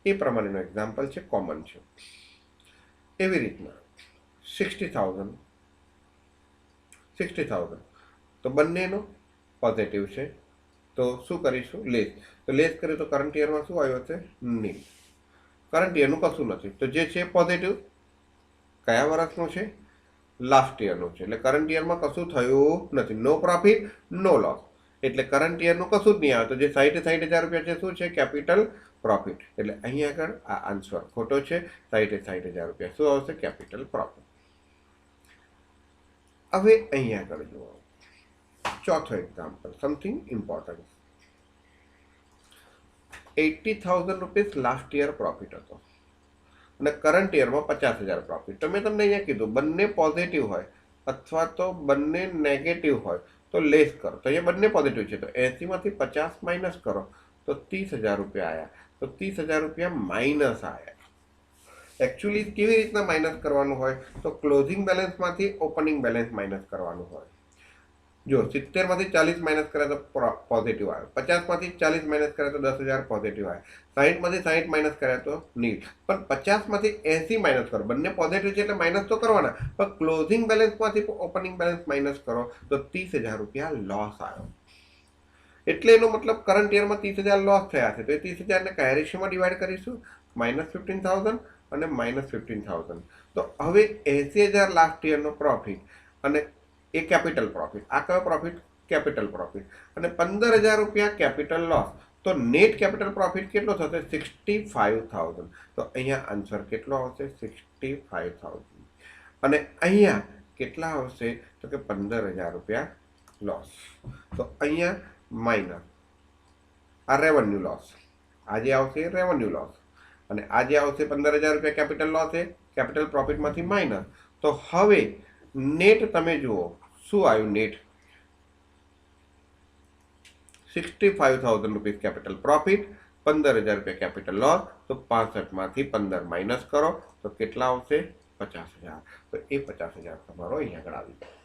એ પ્રમાણેનો એક્ઝામ્પલ છે, કોમન છે. એવી રીતના 60,000 તો બંનેનો પોઝિટિવ છે તો શું કરીશું? લેસ. તો લેસ કરીએ તો કરંટ યરમાં શું આવ્યો છે? નીલ. કરંટ યરનું કશું નથી. તો જે છે પોઝિટિવ કયા વર્ષનું છે? લાસ્ટ યરનું છે. એટલે કરંટ યરમાં કશું થયું નથી. નો પ્રોફિટ નો લોસ. એટલે કરંટ યરનું કશું જ નહીં આવે. તો જે 60,000 રૂપિયા છે શું છે? Capital profit. એટલે અહીંયા આગળ આ આન્સર ખોટો છે. 60,000 રૂપિયા શું આવશે? Capital profit. હવે અહીંયા આગળ જુઓ ચોથો example, something important. 80,000 rupees last year profit હતો અને કરંટ યરમાં 50,000 પ્રોફિટ. તો મેં તમને અહીંયા કીધું બંને પોઝિટિવ હોય અથવા તો બંને નેગેટિવ હોય તો લેસ કરો. તો અહીંયા બંને પોઝિટિવ છે તો 80માંથી 50 માઇનસ કરો તો 30,000 રૂપિયા આવ્યા. તો 30,000 રૂપિયા માઇનસ આવ્યા. એકચ્યુઅલી કેવી રીતના માઇનસ કરવાનું હોય? તો ક્લોઝિંગ બેલેન્સમાંથી ઓપનિંગ બેલેન્સ માઇનસ કરવાનું હોય. જો 70માંથી 40 માઇનસ કરે તો પોઝિટિવ આવે, 50માંથી 40 માઇનસ કરે તો 10,000 પોઝિટિવ આવે, 60માંથી 60 માઇનસ કરે તો નીલ. પણ 50માંથી 80 માઇનસ કરો, બંને પોઝિટિવ છે એટલે માઇનસ તો કરવાના, પણ ક્લોઝિંગ બેલેન્સમાંથી ઓપનિંગ બેલેન્સ માઇનસ કરો તો 30,000 રૂપિયા લોસ આવ્યો. એટલે એનો મતલબ કરંટ યરમાં 30,000 લોસ થયા છે. તો એ 30,000 ને કયા રેશિયોમાં ડિવાઈડ કરીશું? -15,000 અને -15,000. તો હવે 80,000 લાસ્ટ યરનો પ્રોફિટ અને એ કેપિટલ પ્રોફિટ. આ કયો પ્રોફિટ? Capital profit. અને 15,000 રૂપિયા કેપિટલ લોસ. તો નેટ કેપિટલ પ્રોફિટ કેટલો થશે? 65,000. તો અહીંયા આન્સર કેટલો આવશે? 65,000. અને અહીંયા કેટલા આવશે? તો કે 15,000 રૂપિયા લોસ. તો અહીંયા માઇનસ આ રેવન્યુ લોસ, આજે આવશે રેવન્યુ લોસ, અને આજે આવશે 15,000 રૂપિયા કેપિટલ લોસ છે, કેપિટલ પ્રોફિટમાંથી માઇનસ. તો હવે નેટ તમે જુઓ શું આવ્યું? નેટ 65,000 રૂપીસ કેપિટલ પ્રોફિટ, 15,000 રૂપિયા કેપિટલ લોસ. તો 65માંથી 15 માઇનસ કરો તો કેટલા આવશે? 50,000. તો એ 50,000 તમારો અહીંયા આગળ આવી જાય.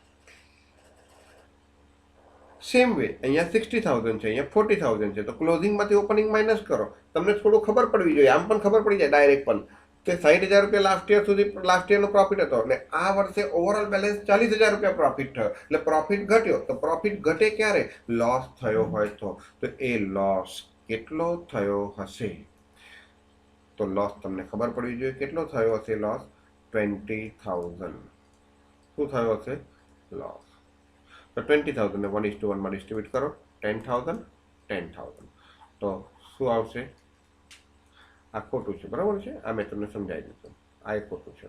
સેમ વે અહીંયા 60,000 છે, અહીંયા 40,000 છે. તો ક્લોઝિંગમાંથી ઓપનિંગ માઇનસ કરો. તમને થોડું ખબર પડવી જોઈએ, આમ પણ ખબર પડી જાય ડાયરેક્ટ પણ કે 60,000 રૂપિયા લાસ્ટ યરનો પ્રોફિટ હતો અને આ વર્ષે ઓવરઓલ બેલેન્સ 40,000 રૂપિયા પ્રોફિટ થયો. એટલે પ્રોફિટ ઘટ્યો. તો પ્રોફિટ ઘટે ક્યારે? લોસ થયો હોય તો એ લોસ કેટલો થયો હશે? તો લોસ તમને ખબર પડવી જોઈએ કેટલો થયો હશે લોસ? 20,000. શું થયો હશે? લોસ. તો 20,000 ને 1:1 માં ડિસ્ટ્રીબ્યુટ કરો, 10,000 10,000. તો શું આવશે? આ ખોટું છે, બરાબર છે? આ મેં તમને સમજાવી દીધું. આ એક ખોટું છે.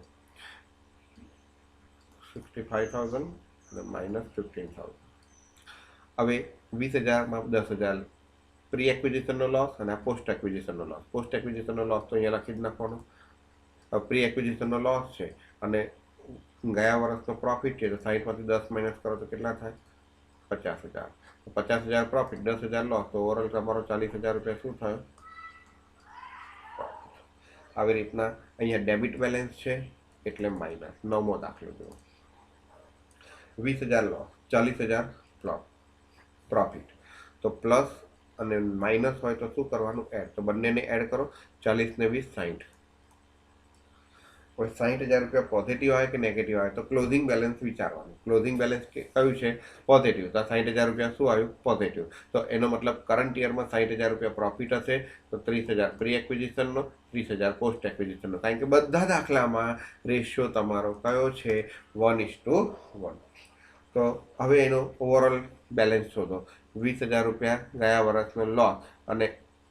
65,000 અને -15,000. હવે 20,000માં 10,000 પ્રી એક્વિઝિશનનો લોસ અને આ પોસ્ટ એક્વિઝિશનનો લોસ. પોસ્ટ એક્વિઝિશનનો લોસ તો અહીંયા લખી જ નાખવાનો. પ્રી એક્વિઝિશનનો લોસ છે અને ગયા વર્ષનો પ્રોફિટ છે તો 60માંથી 10 માઇનસ કરો તો કેટલા થાય? 50,000. 50,000 પ્રોફિટ, 10,000 લોસ, તો ઓવરઓલ તમારો 40,000 રૂપિયા શું થયો? આવી રીતના અહીંયા ડેબિટ બેલેન્સ છે એટલે માઇનસ. 9મો દાખલો જુઓ. 20,000 લોસ, 40,000 પ્રોફિટ. તો પ્લસ અને માઇનસ હોય તો શું કરવાનું? એડ. તો બંનેને એડ કરો. 40 ને 20 60. હવે 60,000 રૂપિયા પોઝિટિવ આવે કે નેગેટિવ આવે તો ક્લોઝિંગ બેલેન્સ વિચારવાનું. ક્લોઝિંગ બેલેન્સ કયું છે? પોઝિટિવ. તો 60,000 રૂપિયા શું આવ્યું? પોઝિટિવ. તો એનો મતલબ કરંટ યરમાં 60,000 રૂપિયા પ્રોફિટ હશે તો 30,000 પ્રી એક્વિઝિશનનો, 30,000 પોસ્ટ એક્વિઝિશનનો. કારણ કે બધા દાખલામાં રેશિયો તમારો કયો છે? 1:1. તો હવે એનો ઓવરઓલ બેલેન્સ શોધો. 20,000 રૂપિયા ગયા વર્ષનો લોસ અને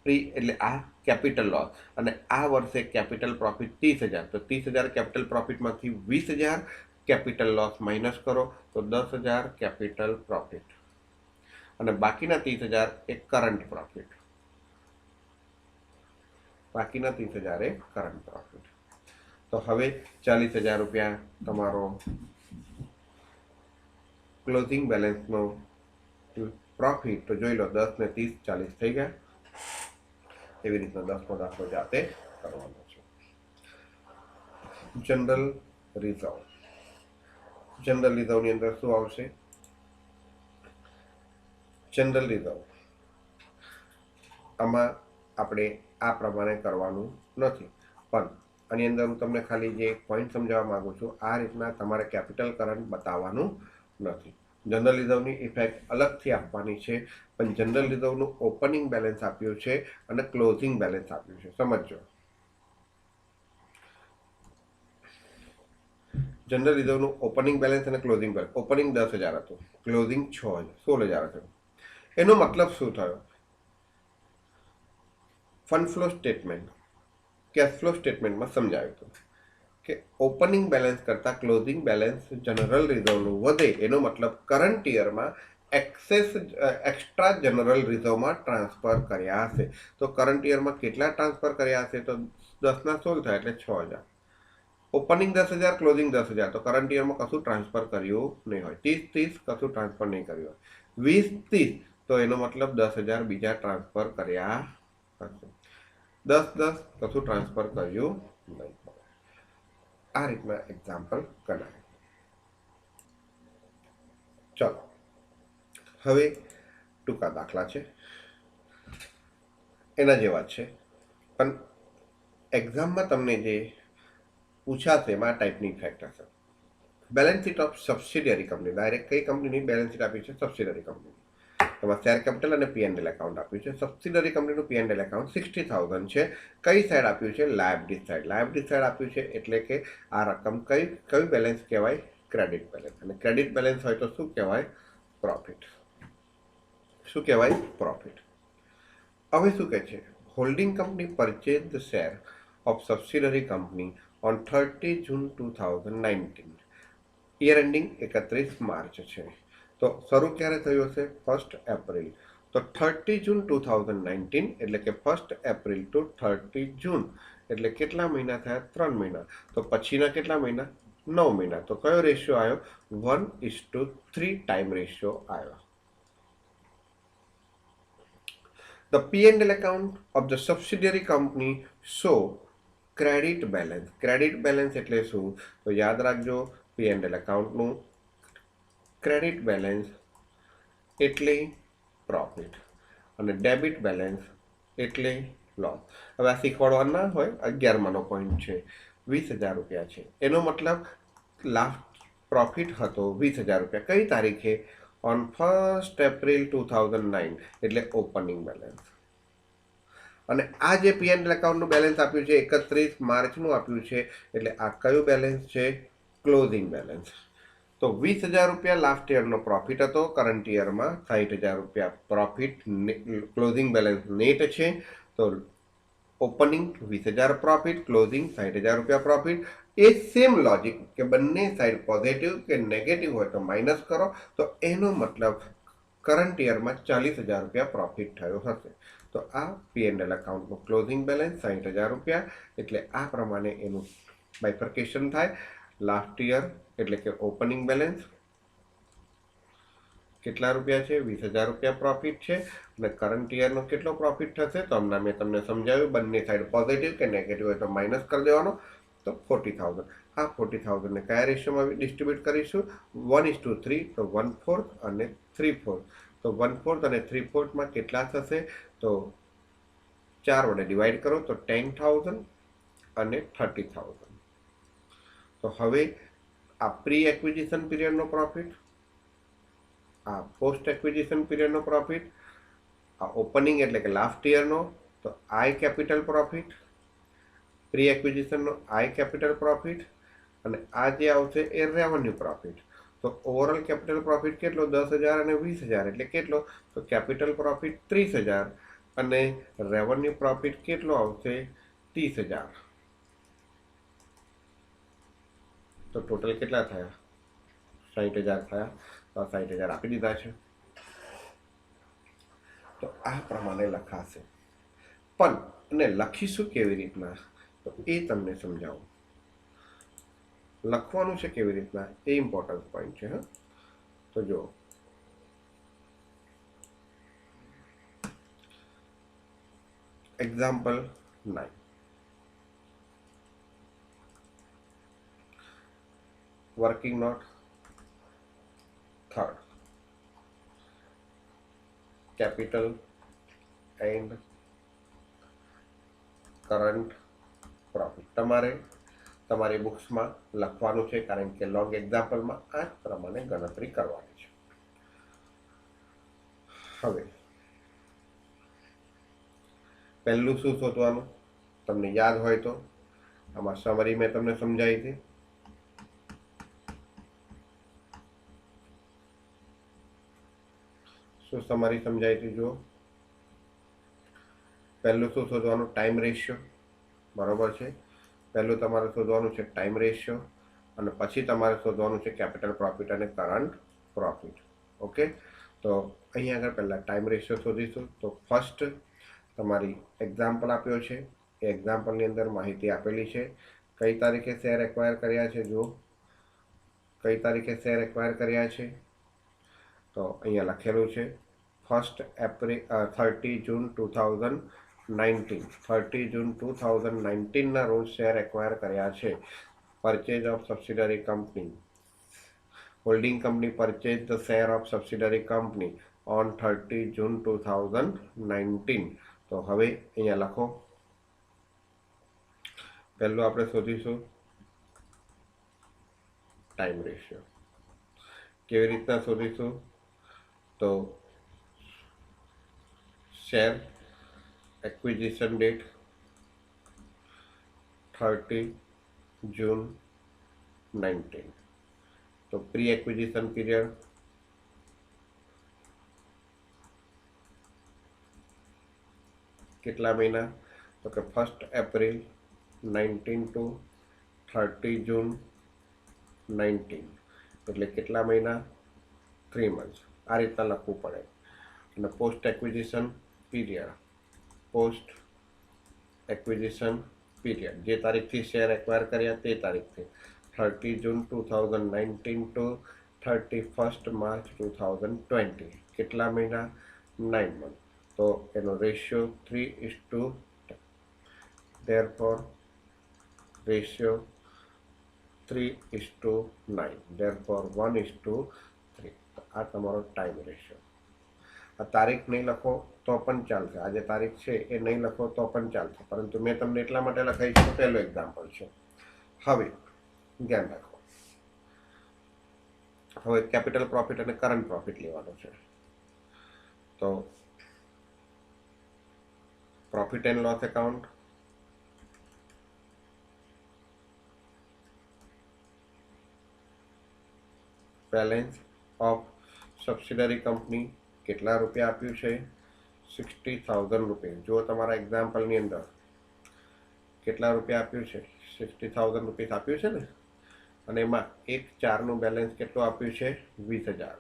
પ્રી એટલે આ કેપિટલ લોસ અને આ વર્ષે કેપિટલ પ્રોફિટ 30,000. તો 30,000 કેપિટલ પ્રોફિટમાંથી 20,000 કેપિટલ લોસ માઇનસ કરો તો 10,000 કેપિટલ પ્રોફિટ અને બાકીના 30,000 એ કરંટ પ્રોફિટ. બાકીના 30,000 એ કરંટ પ્રોફિટ. તો હવે 40,000 રૂપિયા તમારો ક્લોઝિંગ બેલેન્સનો પ્રોફિટ. તો જોઈ લો 10 ને 30 40 થઈ ગયા. એવી રીતના 10મો દાખલો જાતે કરવાનો છે. General reserve. જનરલ રિઝર્વની અંદર શું આવશે? જનરલ રિઝર્વ આમાં આપણે આ પ્રમાણે કરવાનું નથી, પણ આની અંદર હું તમને ખાલી જે પોઈન્ટ સમજાવવા માંગુ છું, આ રીતના તમારે કેપિટલ કરંટ બતાવવાનું નથી. જનરલ રિઝર્વની ઇફેક્ટ અલગથી આપવાની છે, પણ જનરલ રિઝર્વનું ઓપનિંગ બેલેન્સ આપ્યું છે અને ક્લોઝિંગ બેલેન્સ આપ્યું છે. સમજો, જનરલ રિઝર્વનું ઓપનિંગ બેલેન્સ અને ક્લોઝિંગ બેલેન્સ. ઓપનિંગ 10,000 હતું, ક્લોઝિંગ 16,000 થયું. એનો મતલબ શું થયો? Fund flow statement, cash flow સ્ટેટમેન્ટમાં સમજાવ્યું હતું કે ઓપનિંગ બેલેન્સ કરતાં ક્લોઝિંગ બેલેન્સ જનરલ રિઝર્વનું વધે. એનો મતલબ કરંટ યરમાં એક્સ્ટ્રા જનરલ રિઝર્વમાં ટ્રાન્સફર કર્યા હશે. તો કરંટ યરમાં કેટલા ટ્રાન્સફર કર્યા હશે? તો 10 ના 16 થાય એટલે 6,000. Opening 10,000, closing 10,000. તો કરંટ યરમાં કશું ટ્રાન્સફર કર્યું નહીં હોય. 30 કશું ટ્રાન્સફર નહીં કર્યું હોય. 20 તો એનો મતલબ 10,000 બીજા ટ્રાન્સફર કર્યા હશે. 10 કશું ટ્રાન્સફર કર્યું નહીં. આ રીતના એક્ઝામ્પલ ગણાય. ચલો હવે ટૂંકા દાખલા છે, એના જેવા છે, પણ એક્ઝામમાં તમને જે પૂછાશે એમાં આ ટાઈપની ઇફેક્ટ હશે. Balance sheet of subsidiary company. Direct કઈ કંપનીની બેલેન્સ શીટ આપી છે? Subsidiary company. એમાં શેર કેપિટલ અને P&L એકાઉન્ટ આપ્યું છે. સબસિડિયરી કંપનીનું P&L એકાઉન્ટ 60,000 છે. કઈ સાઈડ આપ્યું છે? Liability side. લાયબિલિટી સાઈડ આપ્યું છે એટલે કે આ રકમ કયું બેલેન્સ કહેવાય? Credit balance. અને ક્રેડિટ બેલેન્સ હોય તો શું કહેવાય? પ્રોફિટ. શું કહેવાય? પ્રોફિટ. હવે શું કહે છે? Holding company purchase the share of subsidiary company on 30 June 2019. Year ending 31 March છે. તો શરૂ ક્યારે થયું હશે? 1 એપ્રિલ. તો 30 જૂન 2019 એટલે કે 1 એપ્રિલ ટુ 30 જૂન એટલે કેટલા મહિના થયા? 3 મહિના. તો પછીના કેટલા મહિના? 9 મહિના. તો કયો રેશિયો આવ્યો? 1:3 ટાઈમ રેશિયો આવ્યો. The P&L account of the subsidiary company show credit balance. Credit balance એટલે શું? તો યાદ રાખજો, P&L એકાઉન્ટનું ક્રેડિટ બેલેન્સ એટલે પ્રોફિટ અને ડેબિટ બેલેન્સ એટલે લોસ. હવે આ શીખવાડવા ના હોય. 11માનો પોઈન્ટ છે. 20,000 રૂપિયા છે. એનો મતલબ લાસ્ટ પ્રોફિટ હતો 20,000 રૂપિયા. કઈ તારીખે? ઓન 1 એપ્રિલ 2009 એટલે ઓપનિંગ બેલેન્સ. અને આ જે P&L એકાઉન્ટનું બેલેન્સ આપ્યું છે 31 માર્ચનું આપ્યું છે એટલે આ કયું બેલેન્સ છે? Closing balance. તો 20,000 રૂપિયા લાસ્ટ યરનો પ્રોફિટ હતો. કરંટ યરમાં 60,000 રૂપિયા પ્રોફિટ. ક્લોઝિંગ બેલેન્સ નેટ છે. તો ઓપનિંગ 20,000 પ્રોફિટ, ક્લોઝિંગ 60,000 રૂપિયા પ્રોફિટ. એ સેમ લોજિક કે બંને સાઈડ પોઝિટિવ કે નેગેટિવ હોય તો માઇનસ કરો. તો એનો મતલબ કરંટ યરમાં 40,000 રૂપિયા પ્રોફિટ થયો હશે. તો આ P&L એકાઉન્ટનું ક્લોઝિંગ બેલેન્સ 60,000 રૂપિયા. એટલે આ પ્રમાણે એનું બાયફર્કેશન થાય. લાસ્ટ યર એટલે કે ઓપનિંગ બેલેન્સ કેટલા રૂપિયા છે? 20,000 રૂપિયા પ્રોફિટ છે. અને કરંટ યરનો કેટલો પ્રોફિટ થશે? તો હમણાં મેં તમને સમજાવ્યું. બંને સાઈડ પોઝિટિવ કે નેગેટિવ હોય તો માઇનસ કરી દેવાનો. તો 40,000. આ 40,000ને કયા રેશિયોમાં ડિસ્ટ્રીબ્યુટ કરીશું? 1:3. તો 1/4 અને 3/4. તો 1/4 અને 3/4માં કેટલા થશે? તો 4 વડે ડિવાઈડ કરો તો 10,000 અને 30,000. તો હવે આ પ્રી એક્વિઝિશન પીરિયડનો પ્રોફિટ, આ પોસ્ટ એક્વિઝિશન પીરિયડનો પ્રોફિટ, આ ઓપનિંગ એટલે કે લાસ્ટ યરનો તો આઈ કેપિટલ પ્રોફિટ, પ્રી એક્વિઝિશનનો આઈ કેપિટલ પ્રોફિટ, અને આ જે આવશે એ રેવન્યુ પ્રોફિટ. તો ઓવરઓલ કેપિટલ પ્રોફિટ કેટલો? 10,000 અને 20,000 એટલે કેટલો? તો કેપિટલ પ્રોફિટ 30,000 અને રેવન્યુ પ્રોફિટ કેટલો આવશે? 30,000. તો ટોટલ કેટલા થયા? 60,000 થયા. તો 60,000 આપી દીધા છે. તો આ પ્રમાણે લખાશે. પણ અને લખીશું કેવી રીતના તો એ તમને સમજાવું. લખવાનું છે કેવી રીતના એ ઇમ્પોર્ટન્ટ પોઈન્ટ છે. તો જો example 9, working note third, capital and current profit. તમારી બુક્સમાં લખવાનું છે, કારણ કે લોંગ એક્ઝામ્પલમાં આ જ પ્રમાણે ગણતરી કરવાની છે. હવે પહેલું શું શોધવાનું? તમને યાદ હોય તો આમાં સમરી મેં તમને સમજાવી હતી. શું સમરી સમજાવી હતી? જુઓ, પહેલું શું શોધવાનું? Time ratio. બરોબર છે. પહેલું તમારે શોધવાનું છે ટાઈમ રેશિયો, અને પછી તમારે શોધવાનું છે કેપિટલ પ્રોફિટ અને કરંટ પ્રોફિટ. ઓકે, તો અહીંયા આગળ પહેલાં ટાઈમ રેશિયો શોધીશું. તો ફર્સ્ટ તમારી એક્ઝામ્પલ આપ્યો છે, એ એક્ઝામ્પલની અંદર માહિતી આપેલી છે. કઈ તારીખે શેર એક્વાયર કર્યા છે? જુઓ, કઈ તારીખે શેર એક્વાયર કર્યા છે? તો અહીંયા લખેલું છે 30 જૂન 2019. 30 જૂન 2019 ના રોજ શેર એક્વાયર કર્યા છે. Purchase of subsidiary company, holding company purchase the share of subsidiary company on 30 જૂન 2019. તો હવે અહીંયા લખો. પહેલું આપણે શોધીશું ટાઈમ રેશિયો. કેવી રીતના શોધીશું? તો શેર એક્વિઝિશન ડેટ 30 જૂન 19. તો પ્રી એક્વિઝિશન પીરિયડ કેટલા મહિના? તો કે 1 એપ્રિલ 19 ટુ 30 જૂન 19. એટલે કેટલા મહિના? 3 months. આ રીતના લખવું પડે. અને post acquisition period, post acquisition period જે તારીખથી શેર એક્વાયર કર્યા તે તારીખથી 30 જૂન 2019 ટુ 31 માર્ચ 2020. કેટલા મહિના? 9 months. તો એનો રેશિયો 3:10. therefore ratio 3:9. therefore 1:3. આ તમારો ટાઈમ રેશિયો. આ તારીખ નહીં લખો તો પણ ચાલશે. આ જે તારીખ છે એ નહીં લખો તો પણ ચાલશે, પરંતુ મેં તમને એટલા માટે લખાઈ છે. પહેલો એક્ઝામ્પલ છે. હવે ધ્યાન રાખો. હવે કેપિટલ પ્રોફિટ અને કરંટ પ્રોફિટ લેવાનો છે. તો profit and loss account, balance of subsidiary company કેટલા રૂપિયા આપ્યું છે? 60,000 રૂપિયા. જો તમારા એક્ઝામ્પલની અંદર કેટલા રૂપિયા આપ્યું છે? 60,000 રૂપિયા આપ્યું છે ને, અને એમાં 1/4નું બેલેન્સ કેટલું આપ્યું છે? 20,000.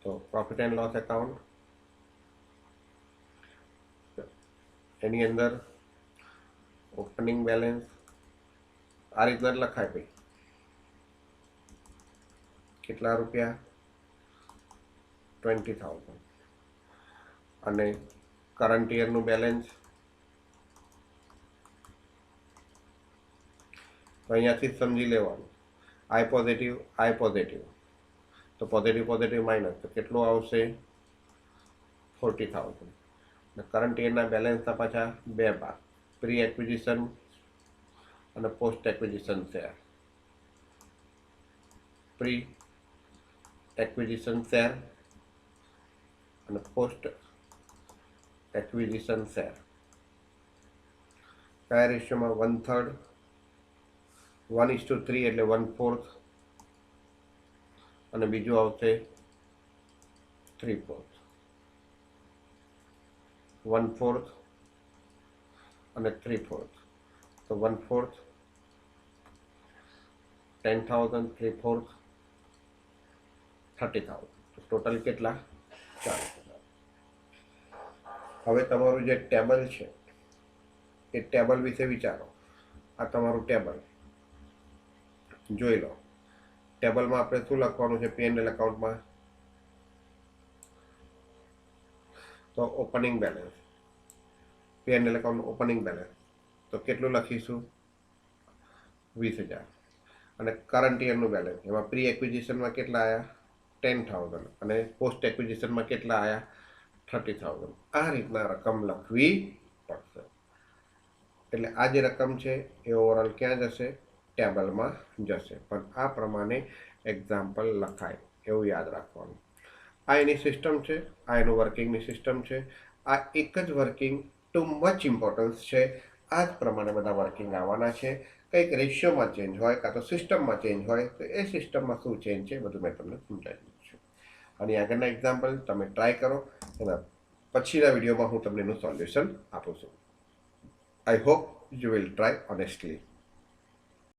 તો પ્રોફિટ એન્ડ લોસ એકાઉન્ટ, એની અંદર ઓપનિંગ બેલેન્સ આ રીતના લખાય ભાઈ. કેટલા રૂપિયા? 20,000. અને કરંટ યરનું બેલેન્સ તો અહીંયાથી જ સમજી લેવાનું. આઈ પોઝિટિવ, તો પોઝિટિવ માઇનસ, તો કેટલું આવશે? 40,000. અને કરંટ યરના બેલેન્સના પાછા બે ભાગ, પ્રી એક્વિઝિશન અને post acquisition share. Pre acquisition share અને પોસ્ટ એક્વિઝિશન શેર કયા રેશિયોમાં 1/3 1:3 એટલે 1/4 અને બીજું આવશે 3/4 1/4 અને 3/4 તો 1/4 10,000 3/4 30,000 તો ટોટલ કેટલા 40,000. હવે તમારું જે ટેબલ છે એ ટેબલ વિશે વિચારો. આ તમારું ટેબલ જોઈ લો. ટેબલમાં આપણે શું લખવાનું છે P&L એકાઉન્ટમાં? તો opening balance, P&L account opening balance તો કેટલું લખીશું 20,000 અને કરંટ યરનું બેલેન્સ એમાં પ્રી એક્વિઝિશનમાં કેટલા આવ્યા 10,000 અને પોસ્ટ એક્વિઝિશનમાં કેટલા આવ્યા 30,000. આ રીતના રકમ લખવી પડશે. એટલે આ જે રકમ છે એ ઓવરઓલ ક્યાં જશે ટેબલમાં જશે. પણ આ પ્રમાણે એક્ઝામ્પલ લખાય એવું યાદ રાખવાનું. આ એની સિસ્ટમ છે, આ એનું વર્કિંગની સિસ્ટમ છે. આ એક જ વર્કિંગ ટુ મચ ઇમ્પોર્ટન્સ છે. આ જ પ્રમાણે બધા વર્કિંગ આવવાના છે. કંઈક રેશિયોમાં ચેન્જ હોય કાં તો સિસ્ટમમાં ચેન્જ હોય તો એ સિસ્ટમમાં શું ચેન્જ છે બધું મેં તમને સમજાવી દીધું છે. અને આગળના એક્ઝામ્પલ તમે ટ્રાય કરો. એના પછીના વિડીયોમાં હું તમને એનું સોલ્યુશન આપું છું. I hope you will try honestly.